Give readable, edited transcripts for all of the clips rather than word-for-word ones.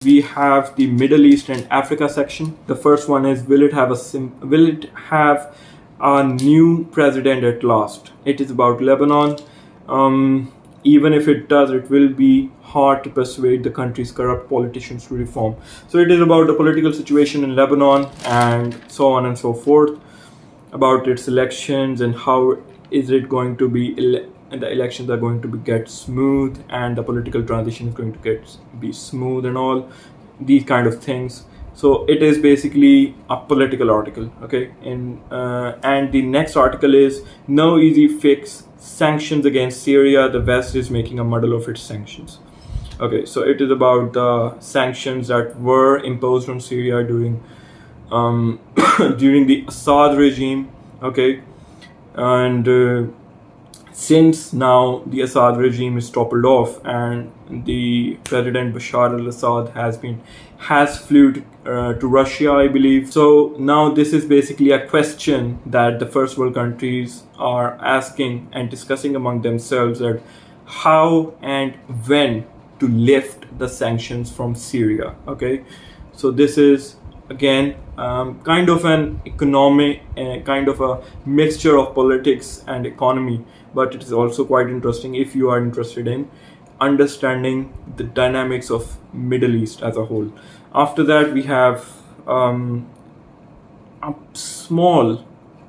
We have the Middle East and Africa section. The first one is, will it have a new president at last? It is about Lebanon. Even if it does, it will be hard to persuade the country's corrupt politicians to reform. So it is about the political situation in Lebanon and so on and so forth, about its elections and how is it going to be and the elections are going to get smooth, and the political transition is going to be smooth, and all these kind of things. So it is basically a political article, okay? And the next article is, no easy fix, sanctions against Syria, the West is making a muddle of its sanctions. Okay, so it is about the sanctions that were imposed on Syria during during the Assad regime, okay? And since now the Assad regime is toppled off and the President Bashar al-Assad has flew to Russia, I believe. So now this is basically a question that the first world countries are asking and discussing among themselves, that how and when to lift the sanctions from Syria, okay? So this is again kind of an economic, kind of a mixture of politics and economy, but it is also quite interesting if you are interested in understanding the dynamics of Middle East as a whole. After that, we have a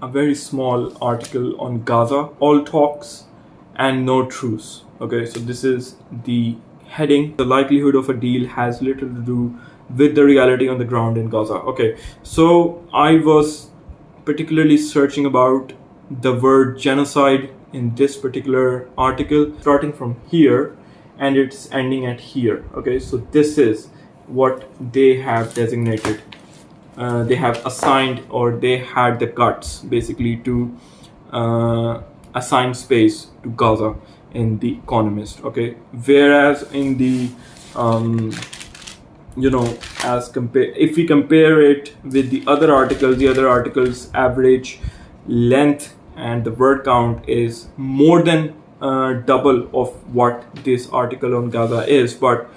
very small article on Gaza, all talks and no truce. Okay, so this is the heading. The likelihood of a deal has little to do with the reality on the ground in Gaza. Okay, so I was particularly searching about the word genocide in this particular article, starting from here and it's ending at here. Okay, so this is what they have designated. They have assigned, or they had the guts basically to assign space to Gaza in the Economist. Okay, whereas in the if we compare it with the other articles average length and the word count is more than double of what this article on Gaza is. But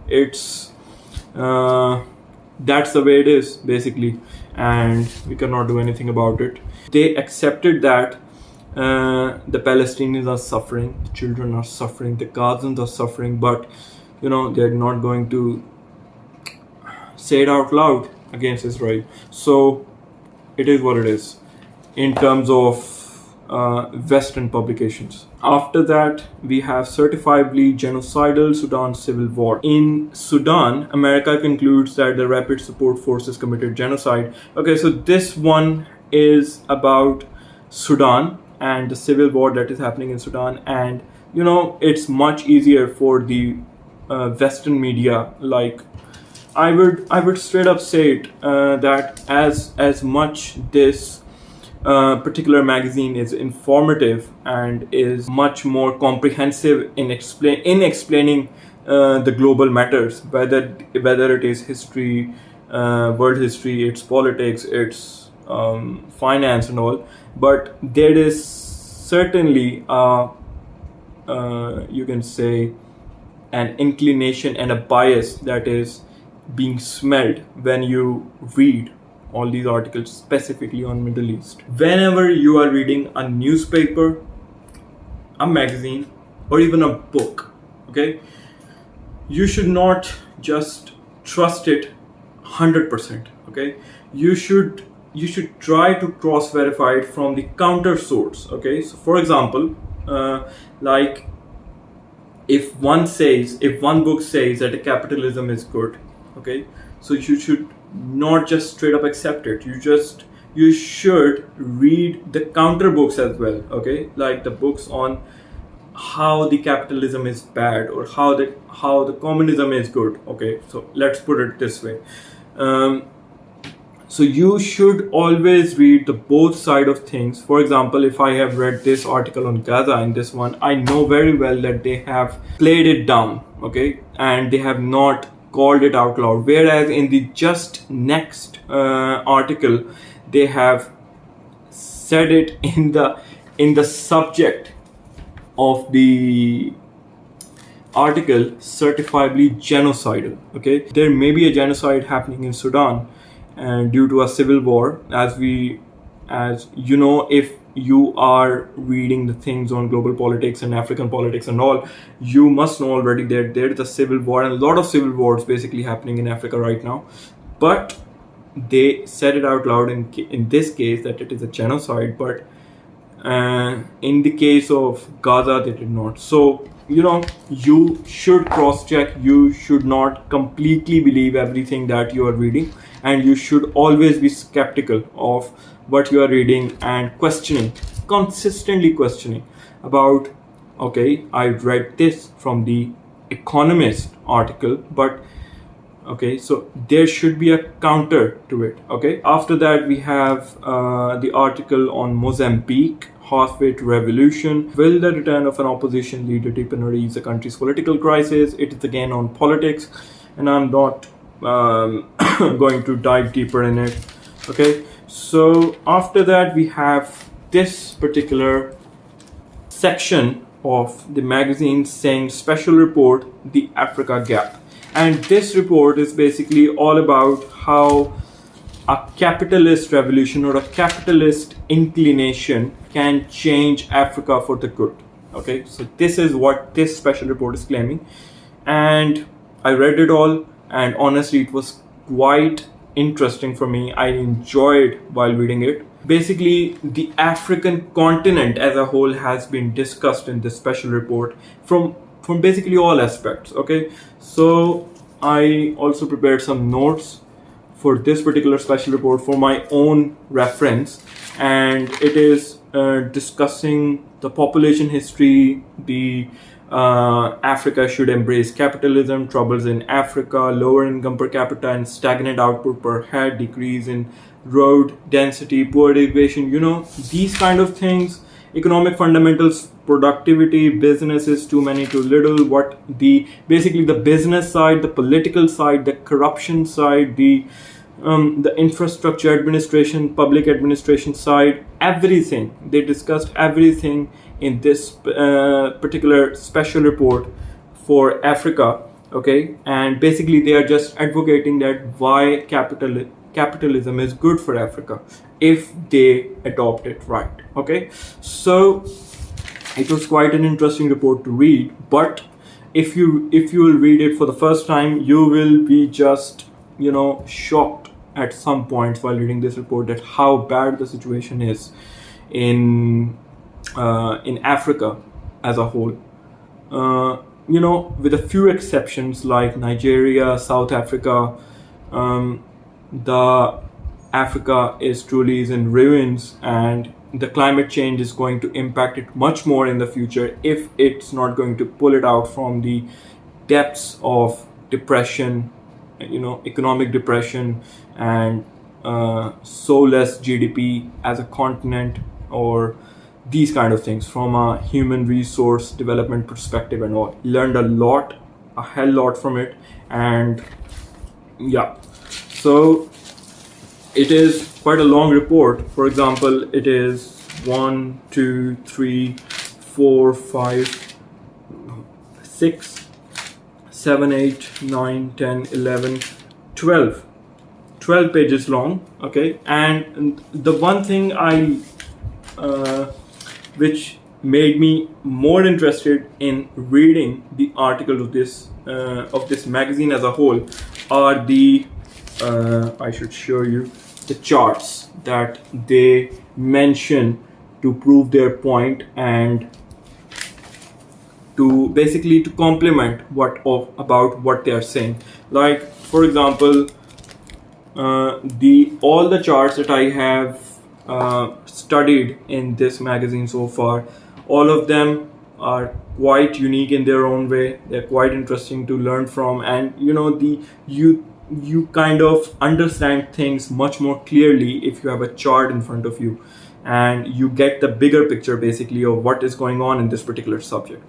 it's that's the way it is basically, and we cannot do anything about it. They accepted that the Palestinians are suffering, the children are suffering, the Gazans are suffering, but they're not going to say it out loud against Israel. So it is what it is in terms of Western publications. After that, we have certifiably genocidal Sudan civil war. In Sudan, America concludes that the Rapid Support Forces committed genocide. Okay, so this one is about Sudan and the civil war that is happening in Sudan, and it's much easier for the Western media. Like I would straight up say it that as much this particular magazine is informative and is much more comprehensive in explaining the global matters, whether it is history, world history, its politics, its finance and all. But there is certainly you can say an inclination and a bias that is being smelled when you read all these articles specifically on Middle East. Whenever you are reading a newspaper, a magazine, or even a book, okay, you should not just trust it 100%. Okay, you should try to cross verify it from the counter source. Okay, so for example, like if one book says that capitalism is good, okay, so you should not just straight up accept it. You should read the counter books as well. Okay, like the books on how the capitalism is bad or how the communism is good. Okay, so let's put it this way. So you should always read the both side of things. For example, if I have read this article on Gaza, in this one, I know very well that they have played it down, okay, and they have not called it out loud. Whereas in the just next article, they have said it in the subject of the article certifiably genocidal. Okay, there may be a genocide happening in Sudan and due to a civil war, as you know, if you are reading the things on global politics and African politics and all, you must know already that there is a civil war and a lot of civil wars basically happening in Africa right now. But they said it out loud in this case that it is a genocide, but in the case of Gaza, they did not. So, you should cross check. You should not completely believe everything that you are reading, and you should always be skeptical of what you are reading and consistently questioning about, okay, I read this from the Economist article, but okay, so there should be a counter to it. Okay, after that we have the article on Mozambique, halfway to revolution. Will the return of an opposition leader deepen or ease the country's political crisis? It is again on politics, and I'm not going to dive deeper in it. Okay, so after that we have this particular section of the magazine saying special report, the Africa gap. And this report is basically all about how a capitalist revolution or a capitalist inclination can change Africa for the good. Okay, so this is what this special report is claiming. And I read it all, and honestly, it was quite interesting for me. I enjoyed while reading it. Basically, the African continent as a whole has been discussed in this special report from basically all aspects. Okay, so I also prepared some notes for this particular special report for my own reference, and it is discussing the population history, the Africa should embrace capitalism, troubles in Africa, lower income per capita and stagnant output per head, decrease in road density, poor irrigation, these kind of things, economic fundamentals, productivity, businesses, too many, too little, what basically the business side, the political side, the corruption side, the infrastructure administration, public administration side, everything. They discussed everything in this particular special report for Africa. Okay, and basically they are just advocating that why capitalism is good for Africa if they adopt it right. Okay, so it was quite an interesting report to read, but if you will read it for the first time, you will be just shocked at some points while reading this report that how bad the situation is in Africa as a whole. With a few exceptions like Nigeria, South Africa, the Africa is in ruins, and the climate change is going to impact it much more in the future if it's not going to pull it out from the depths of depression, economic depression, and so less GDP as a continent, or these kind of things from a human resource development perspective and all. Learned a hell lot from it, and yeah, so it is quite a long report. For example, it is 1, 2, 3, 4, 5, 6, 7, 8, 9, 10, 11, 12 pages long. Okay, and the one thing which made me more interested in reading the article of this magazine as a whole are the I should show you the charts that they mention to prove their point and to basically to complement about what they are saying. Like, for example, all the charts that I have studied in this magazine so far, all of them are quite unique in their own way. They're quite interesting to learn from, and you kind of understand things much more clearly if you have a chart in front of you and you get the bigger picture basically of what is going on in this particular subject.